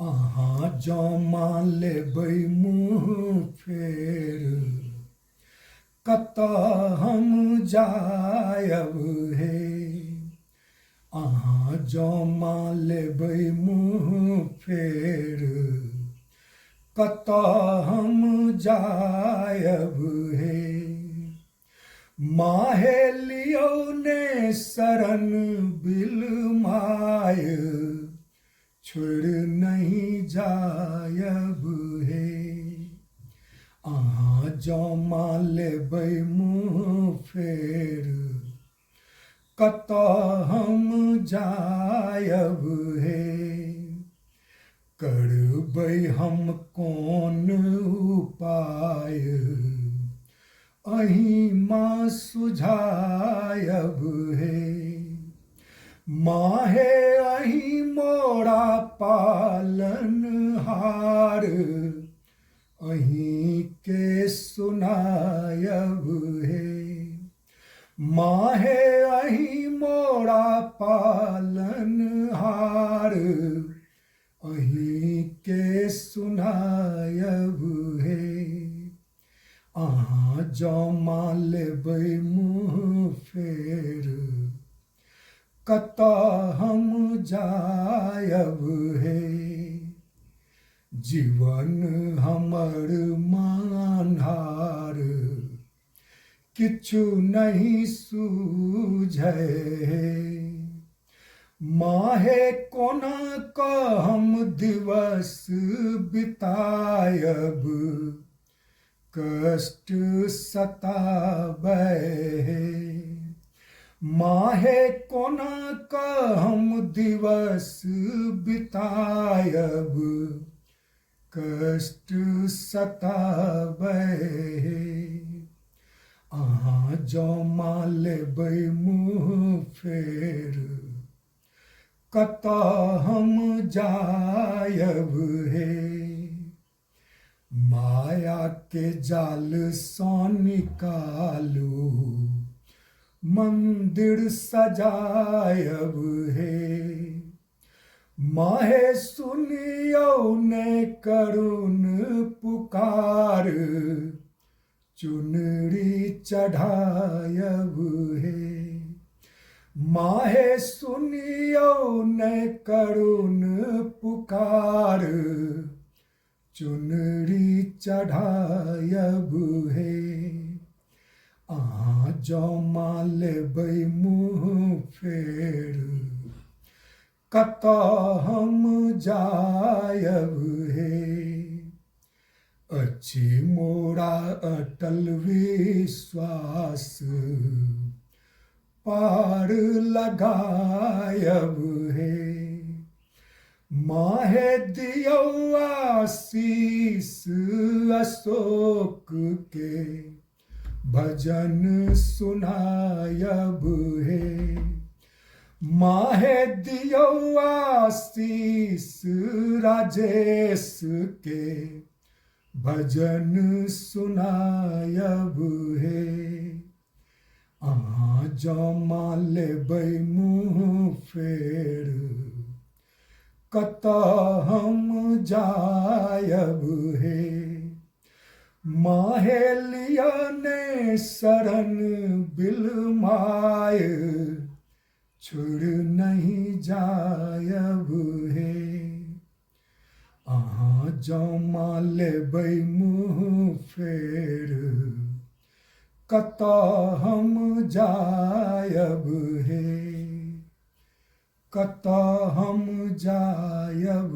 अहाँ जँ मान लेबै मुँह फेर कतऽ हम जायब हे। अहाँ जँ मान लेबै मुँह फेर कतऽ हम जायब हे। माहे लियौ ने शरण बिलमाय छोड़ि नहीं जायब हे। अहाँ जँ मान लेबै मुँह फेर कतऽ हम जायब हे। करबै हम कोन उपाय अहीं माँ सुझायब हे। माहे अहीं मोरा पालनहार अहीं के सुनायब हे। माहे अहीं मोरा पालनहार अहीं के सुनायब हे। अहाँ जँ मान लेबै मुँह फेर कतऽ हम जायब हे। जीवन हमर मान्हार किछु नहीं सूझै हे। माहे कोना कऽ हम दिवस बितायब कष्ट सताबै हे। माहे कोना कऽ हम दिवस बितायब कष्ट सताबै हे। अहाँ जँ मान लेबै मुँह फेर कतऽ हम जायब हे। माया के जाल सँ निकालू मंदिर सजायब हे। माहे सुनियौ ने करुण पुकार चुनरी चढ़ायब हे। माहे सुनियौ ने करुण पुकार चुनरी चढ़ायब हे। अहाँ जँ मान लेबै मुँह फेर कतऽ हम जायब हे। अछि मोरा अटल विश्वास पार लगायब हे। माहे दियौ आशीष अशोक के भजन सुनायब हे। माहे दियौ आशीष राजेश के भजन सुनायब हे। अहाँ जँ मान लेबै मुँह फेर कतऽ हम जायब हे। माहे लिअ ने शरण बिलमाय छोड़ि नहीं जायब हे। अहाँ जँ मान लेबै मुँह फेर कतऽ हम जायब हे। कतऽ हम जायब